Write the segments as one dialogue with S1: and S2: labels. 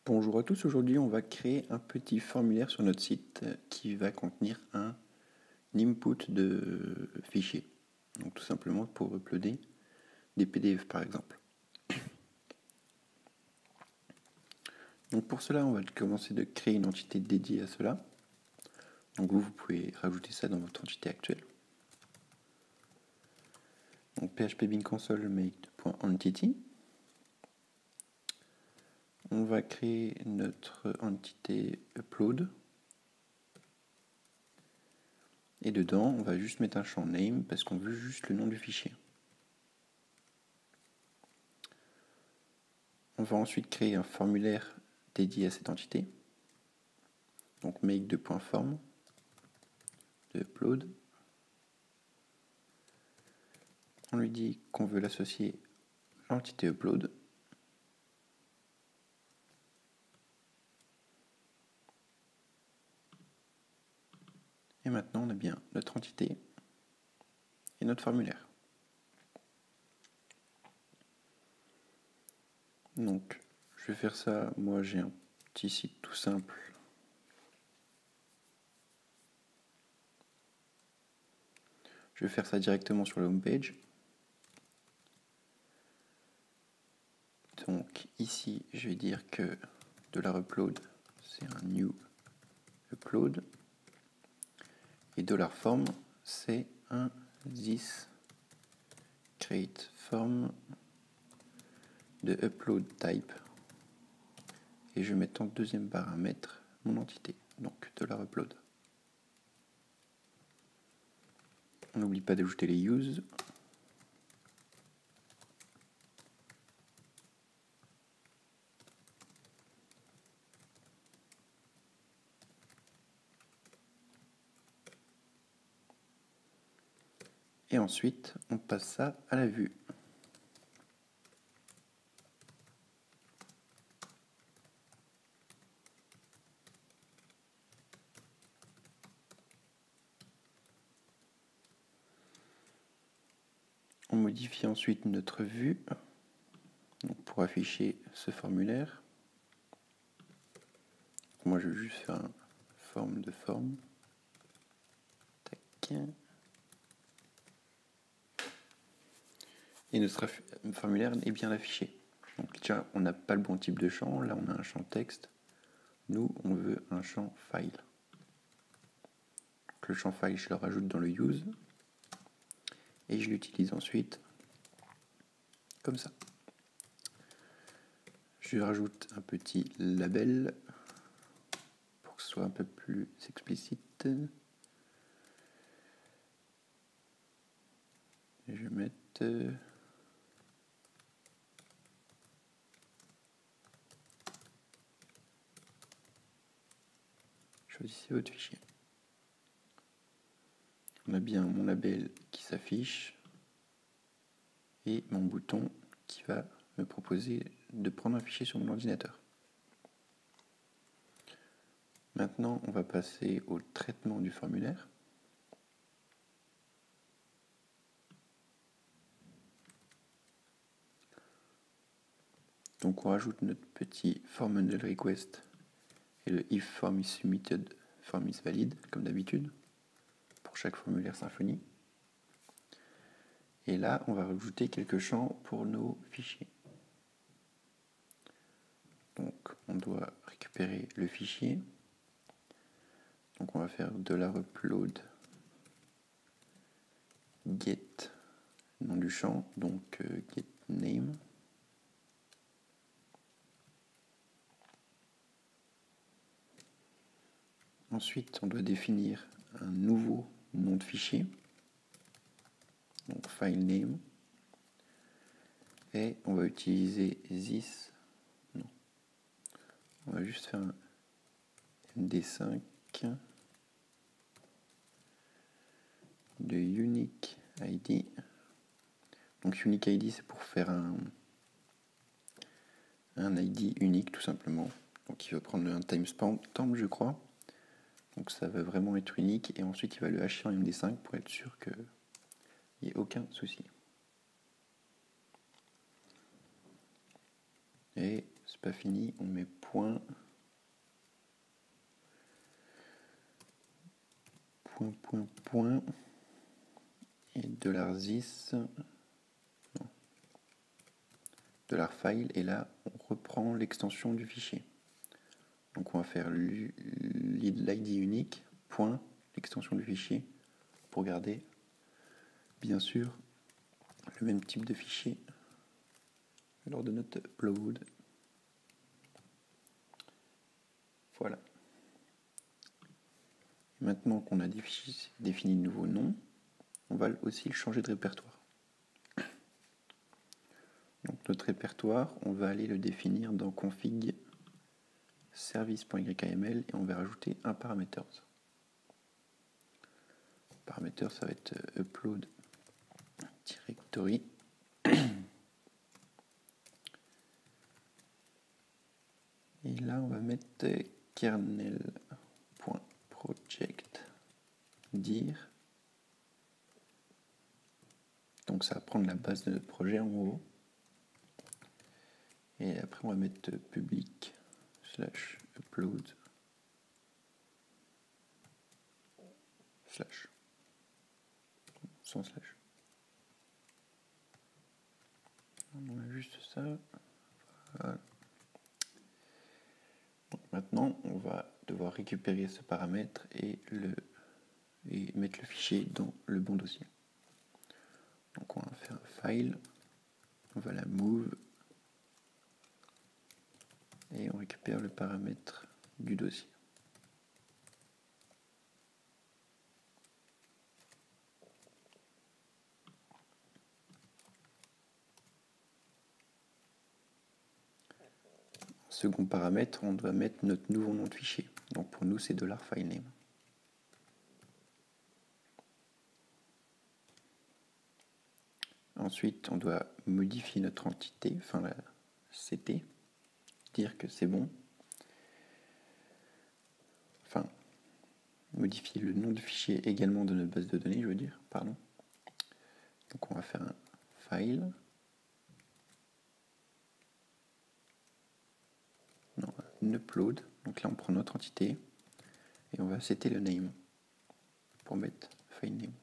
S1: Bonjour à tous, aujourd'hui on va créer un petit formulaire sur notre site qui va contenir un input de fichiers. Donc tout simplement pour uploader des PDF par exemple. Donc pour cela on va commencer de créer une entité dédiée à cela. Donc vous pouvez rajouter ça dans votre entité actuelle. Donc PHP bin console make.entity. On va créer notre entité upload. Et dedans, on va juste mettre un champ name parce qu'on veut juste le nom du fichier. On va ensuite créer un formulaire dédié à cette entité. Donc make2.form de upload. On lui dit qu'on veut l'associer à l'entité upload. Et maintenant, on a bien notre entité et notre formulaire. Donc, je vais faire ça. Moi, j'ai un petit site tout simple. Je vais faire ça directement sur la home page. Donc, ici, je vais dire que $upload, c'est un new upload. Et $form, c'est un this create form de upload type. Et je vais mettre en deuxième paramètre mon entité, donc $upload. On n'oublie pas d'ajouter les use. Et ensuite, on passe ça à la vue. On modifie ensuite notre vue donc pour afficher ce formulaire. Moi, je vais juste faire un forme de forme. Tac. Et notre formulaire est bien affiché. Donc déjà, on n'a pas le bon type de champ. Là, on a un champ texte. Nous, on veut un champ file. Donc, le champ file, je le rajoute dans le use. Et je l'utilise ensuite comme ça. Je rajoute un petit label pour que ce soit un peu plus explicite. Et je vais mettre choisissez votre fichier. On a bien mon label qui s'affiche et mon bouton qui va me proposer de prendre un fichier sur mon ordinateur. Maintenant, on va passer au traitement du formulaire. Donc on rajoute notre petit form handle request et le if form is submitted, form is valid, comme d'habitude, pour chaque formulaire Symfony. Et là, on va rajouter quelques champs pour nos fichiers. Donc on doit récupérer le fichier. Donc on va faire $upload get nom du champ, donc get name. Ensuite, on doit définir un nouveau nom de fichier, donc file name, et on va utiliser this. Non, on va juste faire un MD5 de unique ID. Donc unique ID, c'est pour faire un ID unique tout simplement. Donc il va prendre un timestamp, je crois. Donc ça va vraiment être unique et ensuite il va le hacher en MD5 pour être sûr qu'il n'y ait aucun souci. Et c'est pas fini, on met point, et $this, $file, et là on reprend l'extension du fichier. Donc on va faire l'ID unique, point, l'extension du fichier, pour garder bien sûr le même type de fichier lors de notre upload. Voilà. Maintenant qu'on a défini le nouveau nom, on va aussi le changer de répertoire. Donc notre répertoire, on va aller le définir dans config service.yml et on va rajouter un parameters. Parameters, ça va être upload directory. Et là, on va mettre kernel.project dir. Donc ça va prendre la base de notre projet en gros. Et après, on va mettre public / upload / sans slash. On a juste ça. Voilà. Donc maintenant, on va devoir récupérer ce paramètre et mettre le fichier dans le bon dossier. Donc on va faire un file, on va la move et on récupère le paramètre du dossier. Second paramètre, on doit mettre notre nouveau nom de fichier. Donc pour nous, c'est $filename. Ensuite, on doit modifier notre entité, enfin la CT, dire que c'est bon. Enfin, modifier le nom de fichier également de notre base de données, je veux dire, pardon. Donc on va faire un file. Non, un upload. Donc là, on prend notre entité et on va setter le name pour mettre file name.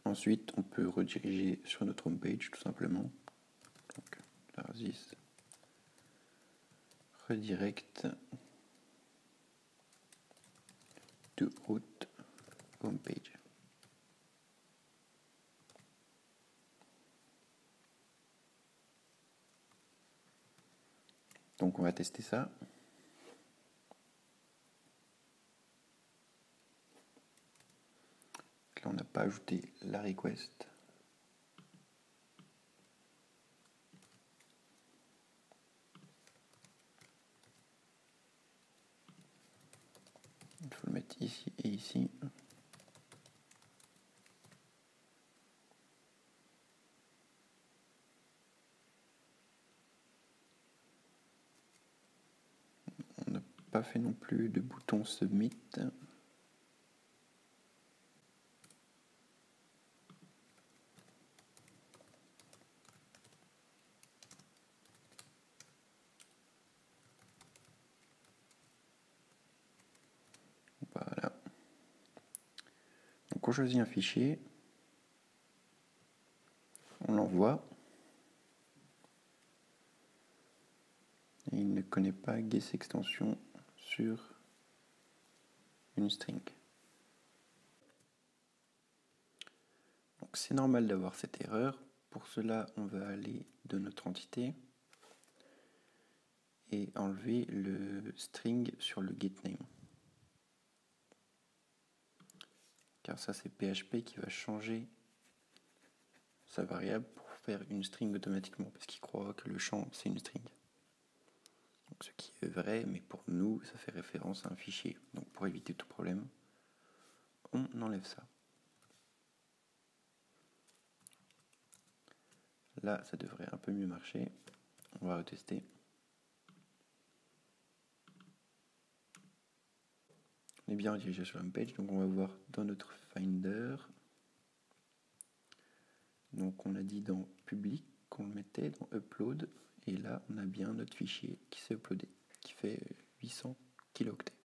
S1: Ensuite, on peut rediriger sur notre homepage tout simplement. Donc, this redirect to root homepage. Donc on va tester ça. Là, on n'a pas ajouté la request. Il faut le mettre ici et ici. On n'a pas fait non plus de bouton submit. Voilà. Donc on choisit un fichier, on l'envoie. Et il ne connaît pas getExtension sur une string. Donc c'est normal d'avoir cette erreur. Pour cela, on va aller de notre entité et enlever le string sur le getName. Car ça, c'est PHP qui va changer sa variable pour faire une string automatiquement, parce qu'il croit que le champ, c'est une string. Donc, ce qui est vrai, mais pour nous, ça fait référence à un fichier. Donc pour éviter tout problème, on enlève ça. Là, ça devrait un peu mieux marcher. On va retester. On est bien redirigé sur la page, donc on va voir dans notre Finder. Donc on a dit dans public qu'on le mettait dans upload, et là on a bien notre fichier qui s'est uploadé, qui fait 800 kilooctets.